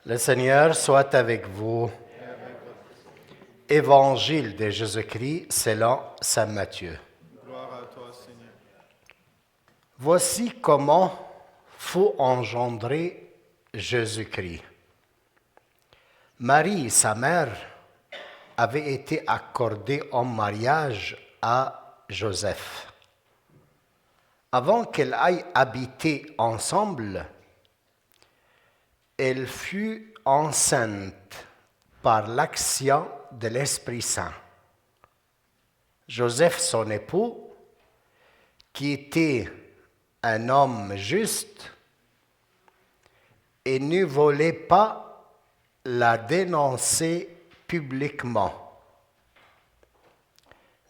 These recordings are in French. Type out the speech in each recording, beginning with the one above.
Le Seigneur soit avec vous. Évangile de Jésus-Christ selon saint Matthieu. Gloire à toi, Seigneur. Voici comment faut engendrer Jésus-Christ. Marie, sa mère, avait été accordée en mariage à Joseph. Avant qu'elle aille habiter ensemble, elle fut enceinte par l'action de l'Esprit Saint. Joseph, son époux, qui était un homme juste et ne voulait pas la dénoncer publiquement,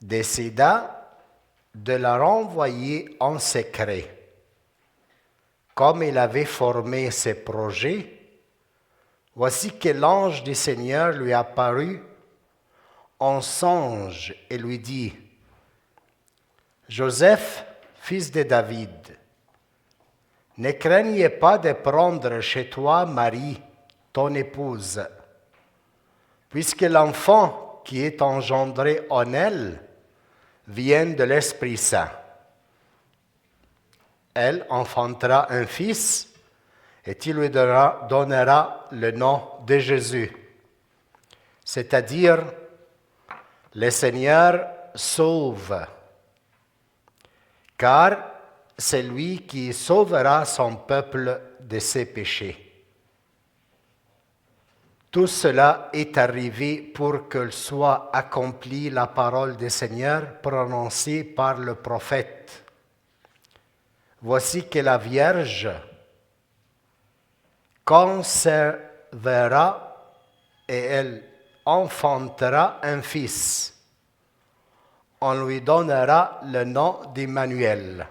décida de la renvoyer en secret. Comme il avait formé ses projets, voici que l'ange du Seigneur lui apparut en songe et lui dit : « Joseph, fils de David, ne craignez pas de prendre chez toi Marie, ton épouse, puisque l'enfant qui est engendré en elle vient de l'Esprit Saint. Elle enfantera un fils et tu lui donneras le nom de Jésus, c'est-à-dire le Seigneur sauve, car c'est lui qui sauvera son peuple de ses péchés. Tout cela est arrivé pour que soit accomplie la parole du Seigneur prononcée par le prophète. Voici que la Vierge concevra et elle enfantera un fils. On lui donnera le nom d'Emmanuel,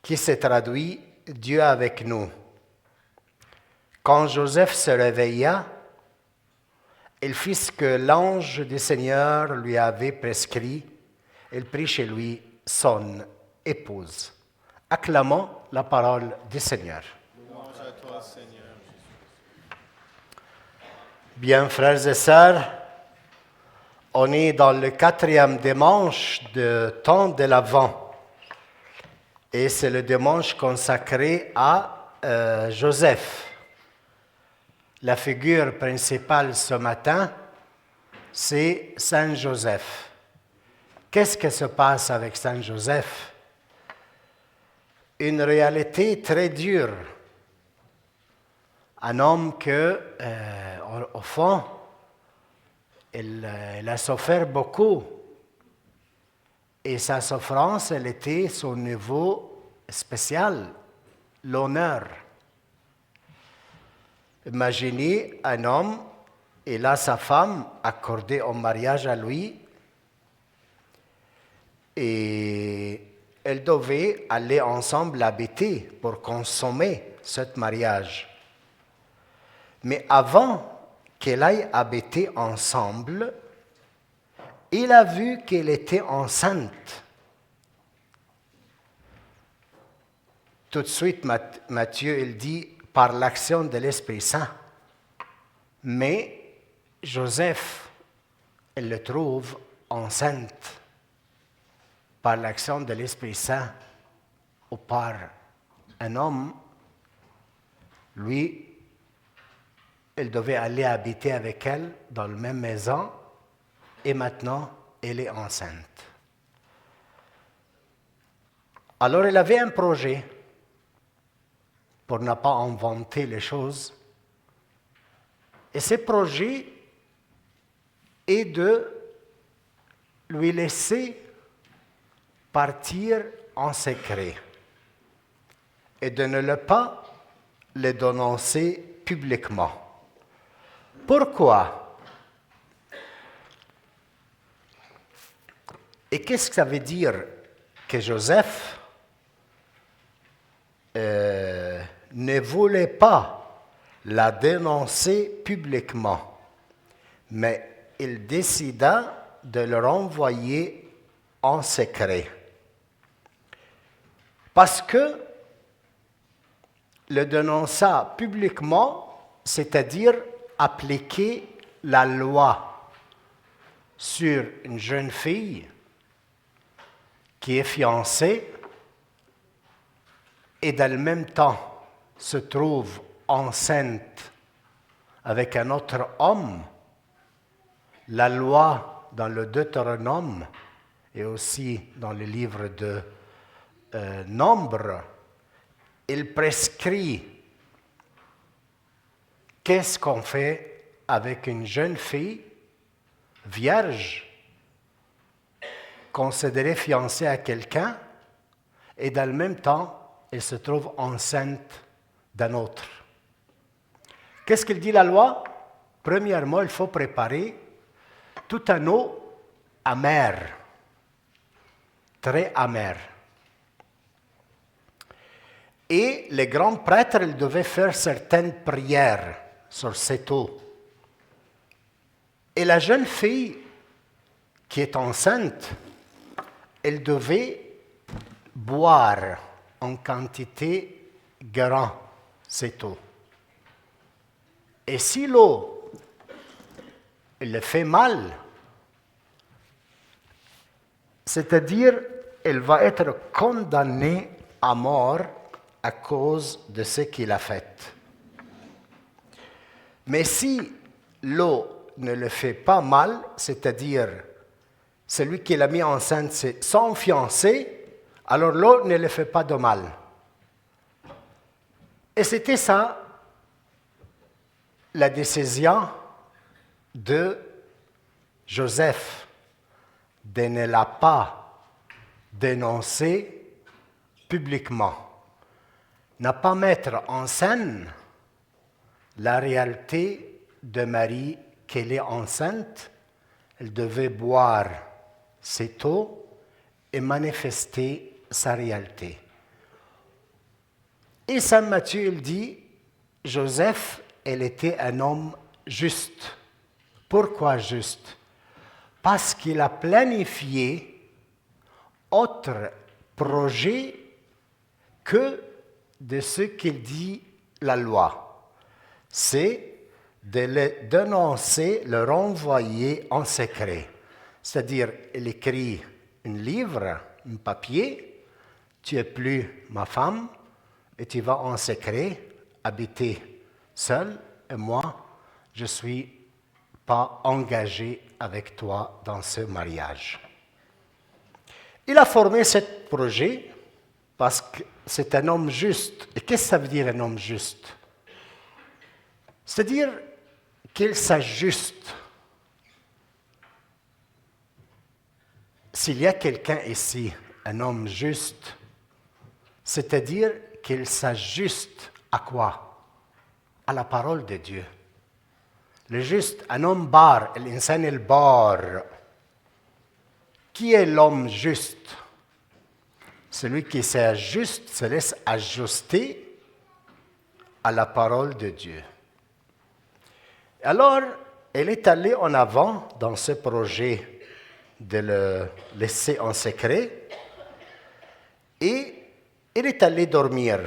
qui se traduit « Dieu avec nous ». Quand Joseph se réveilla, il fit ce que l'ange du Seigneur lui avait prescrit. Il prit chez lui son épouse. Acclamons la parole du Seigneur. Louange à toi, Seigneur. Bien, frères et sœurs, on est dans le 4e dimanche de temps de l'Avent. Et c'est le dimanche consacré à Joseph. La figure principale ce matin, c'est Saint Joseph. Qu'est-ce qui se passe avec Saint Joseph? Une réalité très dure. Un homme que, au fond, il a souffert beaucoup. Et sa souffrance, elle était son niveau spécial, l'honneur. Imaginez un homme, il a sa femme accordée en mariage à lui et elles devaient aller ensemble habiter pour consommer ce mariage. Mais avant qu'elle aille habiter ensemble, il a vu qu'elle était enceinte. Tout de suite, Matthieu, il dit, par l'action de l'Esprit Saint. Mais Joseph, il le trouve enceinte par l'action de l'Esprit Saint ou par un homme. Lui, il devait aller habiter avec elle dans la même maison et maintenant, elle est enceinte. Alors, il avait un projet pour ne pas inventer les choses. Et ce projet est de lui laisser partir en secret et de ne pas le dénoncer publiquement. Pourquoi? Et qu'est-ce que ça veut dire que Joseph ne voulait pas la dénoncer publiquement, mais il décida de le renvoyer en secret. Parce que le dénonça publiquement, c'est-à-dire appliquer la loi sur une jeune fille qui est fiancée et dans le même temps se trouve enceinte avec un autre homme, la loi dans le Deutéronome et aussi dans le livre de Nombre, il prescrit qu'est-ce qu'on fait avec une jeune fille vierge, considérée fiancée à quelqu'un, et dans le même temps, elle se trouve enceinte d'un autre. Qu'est-ce qu'il dit la loi? Premièrement, il faut préparer tout un eau amère, très amère. Et les grands prêtres, ils devaient faire certaines prières sur cette eau. Et la jeune fille qui est enceinte, elle devait boire en quantité grande cette eau. Et si l'eau, elle le fait mal, c'est-à-dire elle va être condamnée à mort à cause de ce qu'il a fait. Mais si l'eau ne le fait pas mal, c'est-à-dire celui qui l'a mis enceinte, c'est son fiancé, alors l'eau ne le fait pas de mal. Et c'était ça, la décision de Joseph, de ne la pas dénoncer publiquement, n'a pas mettre en scène la réalité de Marie qu'elle est enceinte. Elle devait boire cette eau et manifester sa réalité. Et Saint Matthieu, il dit, Joseph, elle était un homme juste. Pourquoi juste? Parce qu'il a planifié autre projet que de ce qu'il dit la loi. C'est de le dénoncer, le renvoyer en secret. C'est-à-dire, il écrit un livre, un papier, tu n'es plus ma femme, et tu vas en secret habiter seul, et moi, je ne suis pas engagé avec toi dans ce mariage. Il a formé ce projet parce que c'est un homme juste. Et qu'est-ce que ça veut dire un homme juste? C'est-à-dire qu'il s'ajuste. S'il y a quelqu'un ici, un homme juste, c'est-à-dire qu'il s'ajuste à quoi? À la parole de Dieu. Le juste, un homme bar, l'insan el-bar. Qui est l'homme juste? Celui qui s'ajuste, se laisse ajuster à la parole de Dieu. Alors, elle est allée en avant dans ce projet de le laisser en secret et elle est allée dormir.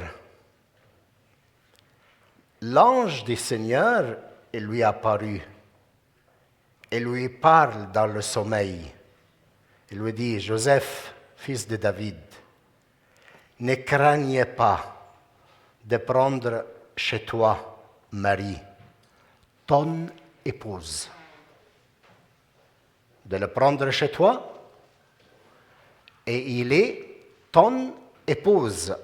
L'ange du Seigneur, il lui est apparu. Il lui parle dans le sommeil. Il lui dit, Joseph, fils de David, ne craignez pas de prendre chez toi Marie, ton épouse. De le prendre chez toi, et il est ton épouse.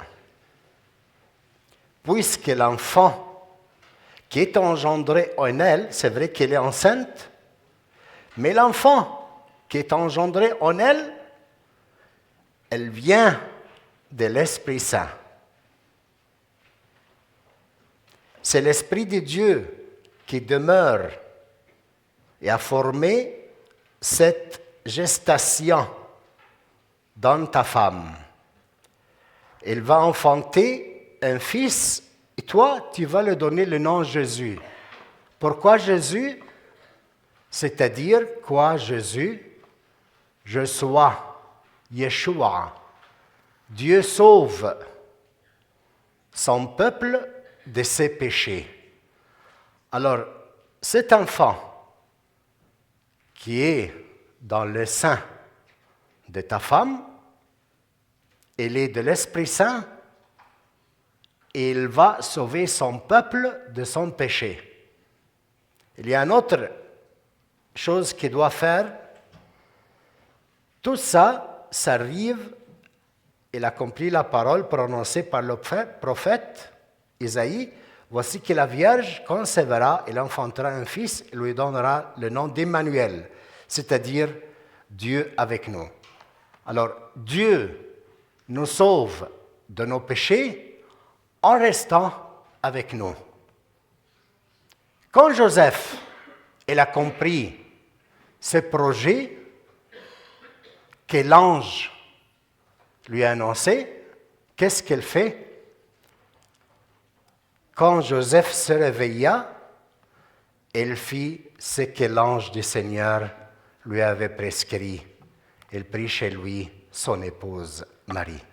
Puisque l'enfant qui est engendré en elle, c'est vrai qu'elle est enceinte, mais l'enfant qui est engendré en elle, elle vient de l'Esprit Saint. C'est l'Esprit de Dieu qui demeure et a formé cette gestation dans ta femme. Elle va enfanter un fils et toi, tu vas lui donner le nom Jésus. Pourquoi Jésus? C'est-à-dire quoi Jésus? Je sois Yeshua. Dieu sauve son peuple de ses péchés. Alors, cet enfant qui est dans le sein de ta femme, il est de l'Esprit Saint et il va sauver son peuple de son péché. Il y a une autre chose qu'il doit faire. Tout ça, ça arrive, il accomplit la parole prononcée par le prophète Isaïe. Voici que la Vierge concevra, elle enfantera un fils, et lui donnera le nom d'Emmanuel, c'est-à-dire Dieu avec nous. Alors, Dieu nous sauve de nos péchés en restant avec nous. Quand Joseph, il a compris ce projet que l'ange lui a annoncé, qu'est-ce qu'il fait? Quand Joseph se réveilla, il fit ce que l'ange du Seigneur lui avait prescrit. Il prit chez lui son épouse Marie.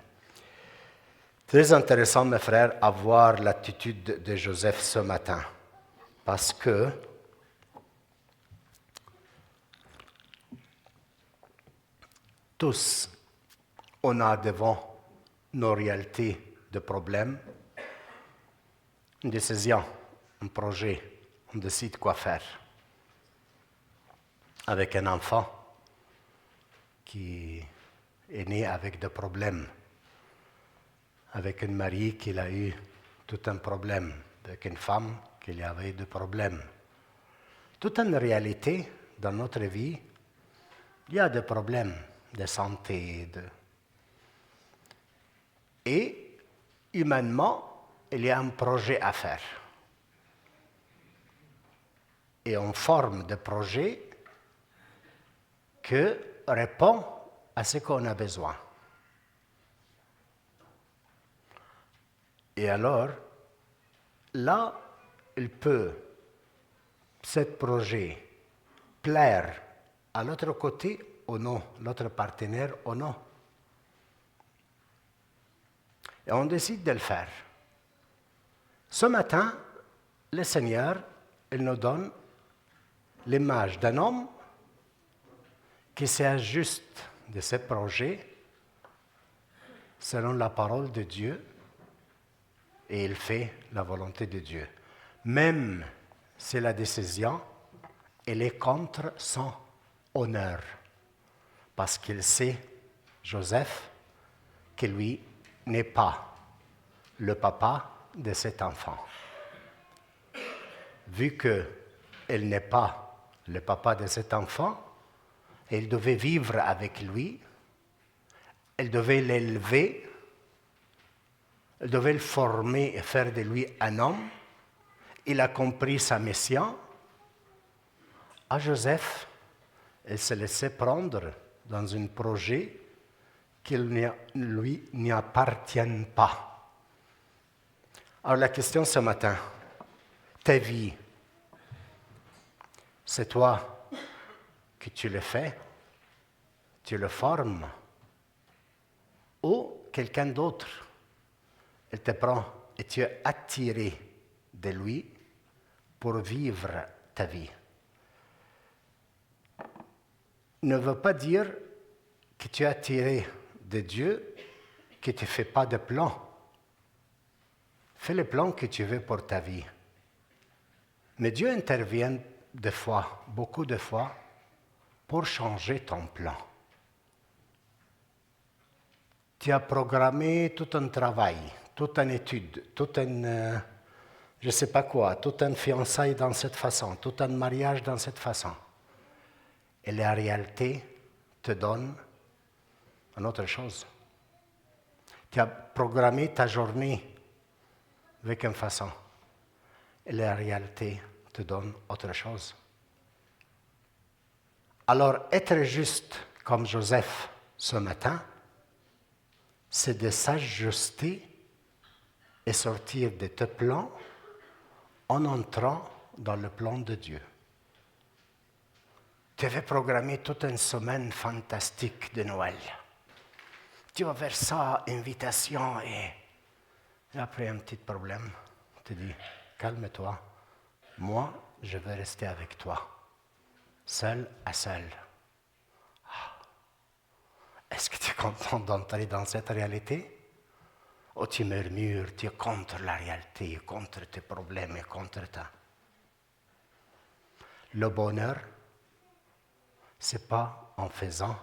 Très intéressant, mes frères, à voir l'attitude de Joseph ce matin, parce que tous, on a devant nos réalités de problèmes, une décision, un projet, on décide quoi faire. Avec un enfant qui est né avec des problèmes, avec une Marie qui a eu tout un problème, avec une femme qui avait des problèmes. Toute une réalité dans notre vie, il y a des problèmes de santé. Et humainement, il y a un projet à faire. Et on forme des projets qui répondent à ce qu'on a besoin. Et alors, là, il peut, ce projet, plaire à l'autre côté ou non, l'autre partenaire ou non. Et on décide de le faire. Ce matin, le Seigneur, il nous donne l'image d'un homme qui s'ajuste de ce projet selon la parole de Dieu et il fait la volonté de Dieu. Même si la décision, elle est contre son honneur, parce qu'il sait, Joseph, que lui n'est pas le papa de cet enfant. Vu qu'il n'est pas le papa de cet enfant, il devait vivre avec lui, il devait l'élever, il devait le former et faire de lui un homme. Il a compris sa mission. À Joseph, il se laissait prendre dans un projet qui lui n'y appartient pas. Alors la question ce matin, ta vie, c'est toi que tu le fais, tu le formes, ou quelqu'un d'autre, il te prend et tu es attiré de lui pour vivre ta vie. Ne veut pas dire que tu es attiré de Dieu, que tu ne fais pas de plan. Fais le plan que tu veux pour ta vie. Mais Dieu intervient des fois, beaucoup de fois, pour changer ton plan. Tu as programmé tout un travail, toute une étude, toute une, je ne sais pas quoi, toute une fiançaille dans cette façon, tout un mariage dans cette façon. Et la réalité te donne une autre chose. Tu as programmé ta journée avec une façon. Et la réalité te donne autre chose. Alors, être juste comme Joseph ce matin, c'est de s'ajuster et sortir de tes plans en entrant dans le plan de Dieu. Tu avais programmé toute une semaine fantastique de Noël. Tu vas faire ça, invitation, et après un petit problème, tu dis, calme-toi, Moi, je veux rester avec toi, seul à seul. Est-ce que tu es content d'entrer dans cette réalité? Ou tu murmures, tu es contre la réalité, contre tes problèmes et contre ta... Le bonheur, ce n'est pas en faisant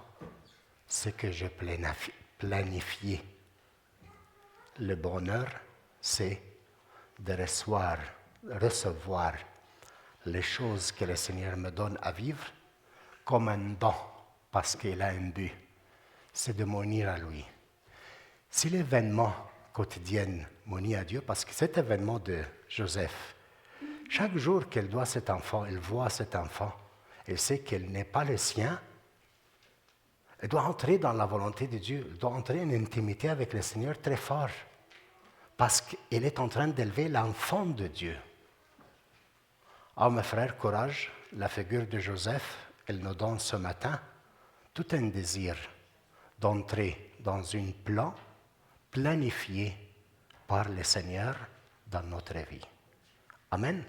ce que j'ai planifié. Le bonheur, c'est de recevoir les choses que le Seigneur me donne à vivre comme un don, parce qu'il a un but, c'est de m'unir à lui. Si l'événement quotidien m'unit à Dieu, parce que cet événement de Joseph, chaque jour qu'elle voit cet enfant, elle sait qu'elle n'est pas le sien, elle doit entrer dans la volonté de Dieu, elle doit entrer en intimité avec le Seigneur très fort, parce qu'elle est en train d'élever l'enfant de Dieu. Ah, mes frères, courage, la figure de Joseph, elle nous donne ce matin tout un désir d'entrer dans un plan planifié par le Seigneur dans notre vie. Amen.